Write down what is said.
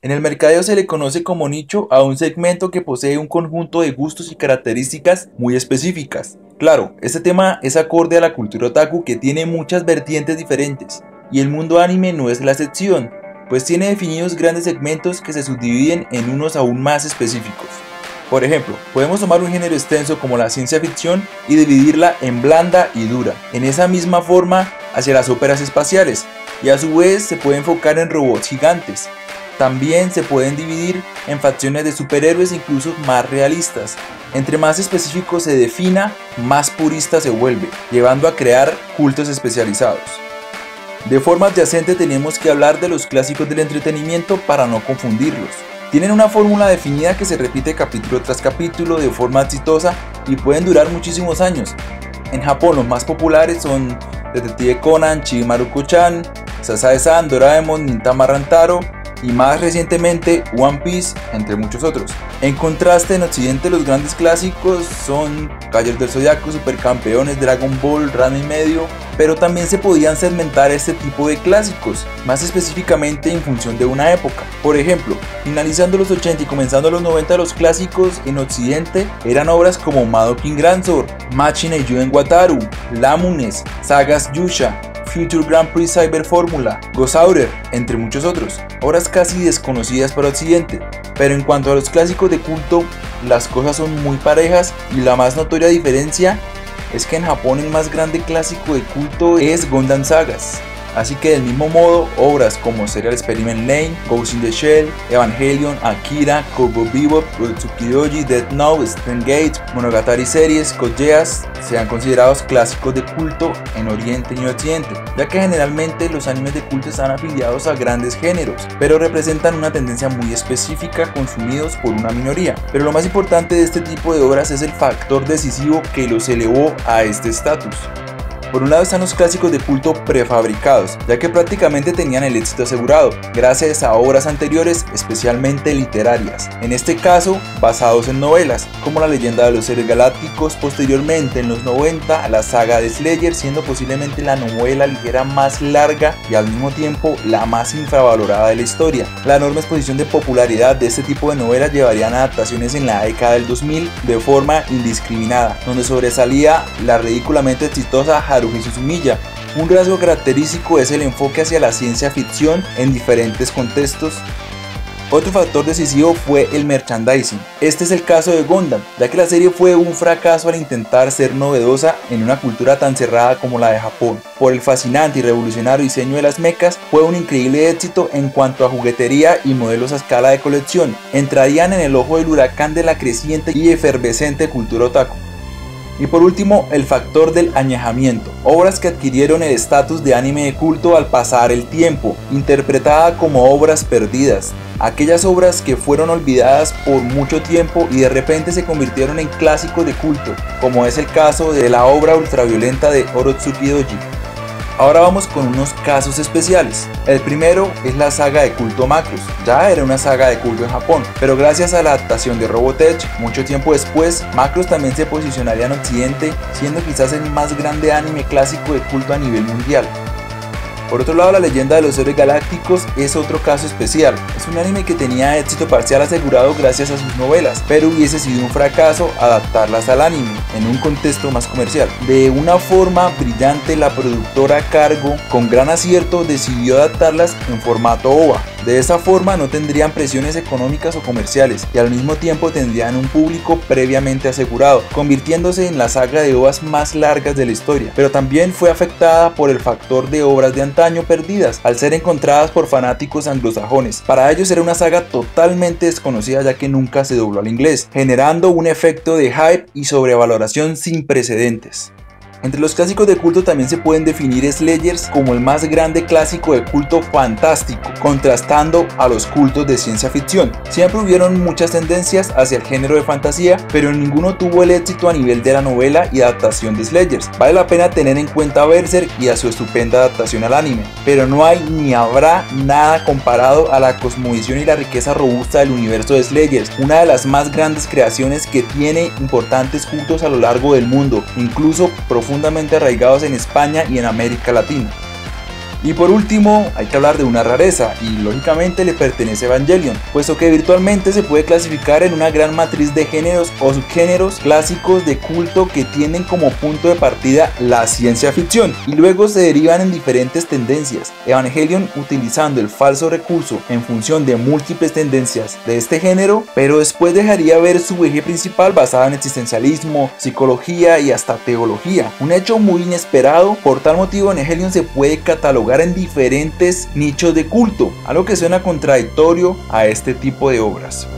En el mercadeo se le conoce como nicho a un segmento que posee un conjunto de gustos y características muy específicas. Claro, este tema es acorde a la cultura otaku, que tiene muchas vertientes diferentes, y el mundo anime no es la excepción, pues tiene definidos grandes segmentos que se subdividen en unos aún más específicos. Por ejemplo, podemos tomar un género extenso como la ciencia ficción y dividirla en blanda y dura, en esa misma forma hacia las óperas espaciales, y a su vez se puede enfocar en robots gigantes. También se pueden dividir en facciones de superhéroes incluso más realistas. Entre más específico se defina, más purista se vuelve, llevando a crear cultos especializados. De forma adyacente tenemos que hablar de los clásicos del entretenimiento para no confundirlos. Tienen una fórmula definida que se repite capítulo tras capítulo de forma exitosa y pueden durar muchísimos años. En Japón los más populares son Detective Conan, Chibi Maruko-chan, Sasae-san, Doraemon, Gintama Rantaro y más recientemente One Piece, entre muchos otros. En contraste, en Occidente los grandes clásicos son Caballeros del Zodiaco, Supercampeones, Dragon Ball, Ranma y medio, pero también se podían segmentar este tipo de clásicos, más específicamente en función de una época. Por ejemplo, finalizando los 80 y comenzando los 90, los clásicos en Occidente eran obras como Madokin Grand Sword, Machine Eiyuden Wataru, Lamunes, Sagas Yusha, Future Grand Prix Cyber Formula, Gosaurer, entre muchos otros, obras casi desconocidas para Occidente. Pero en cuanto a los clásicos de culto, las cosas son muy parejas y la más notoria diferencia es que en Japón el más grande clásico de culto es Gundam Sagas. Así que del mismo modo, obras como Serial Experiment Lane, Ghost in the Shell, Evangelion, Akira, Cowboy Bebop, Urotsuki Doji, Death Note, Steins Gate, Monogatari Series, Code Geass se han considerados clásicos de culto en Oriente y Occidente, ya que generalmente los animes de culto están afiliados a grandes géneros, pero representan una tendencia muy específica consumidos por una minoría. Pero lo más importante de este tipo de obras es el factor decisivo que los elevó a este estatus. Por un lado están los clásicos de culto prefabricados, ya que prácticamente tenían el éxito asegurado, gracias a obras anteriores, especialmente literarias, en este caso basados en novelas, como La Leyenda de los Seres Galácticos, posteriormente en los 90 la saga de Slayer, siendo posiblemente la novela ligera más larga y al mismo tiempo la más infravalorada de la historia. La enorme exposición de popularidad de este tipo de novelas llevarían a adaptaciones en la década del 2000 de forma indiscriminada, donde sobresalía la ridículamente exitosa Haruhi Suzumiya. Un rasgo característico es el enfoque hacia la ciencia ficción en diferentes contextos. Otro factor decisivo fue el merchandising. Este es el caso de Gundam, ya que la serie fue un fracaso al intentar ser novedosa en una cultura tan cerrada como la de Japón. Por el fascinante y revolucionario diseño de las mechas, fue un increíble éxito en cuanto a juguetería y modelos a escala de colección. Entrarían en el ojo del huracán de la creciente y efervescente cultura otaku. Y por último, el factor del añejamiento. Obras que adquirieron el estatus de anime de culto al pasar el tiempo, interpretada como obras perdidas. Aquellas obras que fueron olvidadas por mucho tiempo y de repente se convirtieron en clásicos de culto, como es el caso de la obra ultraviolenta de Urotsuki Doji. Ahora vamos con unos casos especiales. El primero es la saga de culto Macross. Ya era una saga de culto en Japón, pero gracias a la adaptación de Robotech, mucho tiempo después, Macross también se posicionaría en Occidente, siendo quizás el más grande anime clásico de culto a nivel mundial. Por otro lado, La Leyenda de los Seres Galácticos es otro caso especial. Es un anime que tenía éxito parcial asegurado gracias a sus novelas, pero hubiese sido un fracaso adaptarlas al anime, en un contexto más comercial. De una forma brillante, la productora a cargo, con gran acierto, decidió adaptarlas en formato OVA. De esa forma no tendrían presiones económicas o comerciales y al mismo tiempo tendrían un público previamente asegurado, convirtiéndose en la saga de OVAs más largas de la historia, pero también fue afectada por el factor de obras de antaño perdidas al ser encontradas por fanáticos anglosajones. Para ellos era una saga totalmente desconocida, ya que nunca se dobló al inglés, generando un efecto de hype y sobrevaloración sin precedentes. Entre los clásicos de culto también se pueden definir Slayers como el más grande clásico de culto fantástico, contrastando a los cultos de ciencia ficción. Siempre hubieron muchas tendencias hacia el género de fantasía, pero ninguno tuvo el éxito a nivel de la novela y adaptación de Slayers. Vale la pena tener en cuenta a Berserk y a su estupenda adaptación al anime, pero no hay ni habrá nada comparado a la cosmovisión y la riqueza robusta del universo de Slayers, una de las más grandes creaciones que tiene importantes cultos a lo largo del mundo, incluso profundamente arraigados en España y en América Latina. Y por último, hay que hablar de una rareza, y lógicamente le pertenece a Evangelion, puesto que virtualmente se puede clasificar en una gran matriz de géneros o subgéneros clásicos de culto que tienen como punto de partida la ciencia ficción, y luego se derivan en diferentes tendencias. Evangelion utilizando el falso recurso en función de múltiples tendencias de este género, pero después dejaría ver su eje principal basado en existencialismo, psicología y hasta teología, un hecho muy inesperado. Por tal motivo Evangelion se puede catalogar en diferentes nichos de culto, algo que suena contradictorio a este tipo de obras.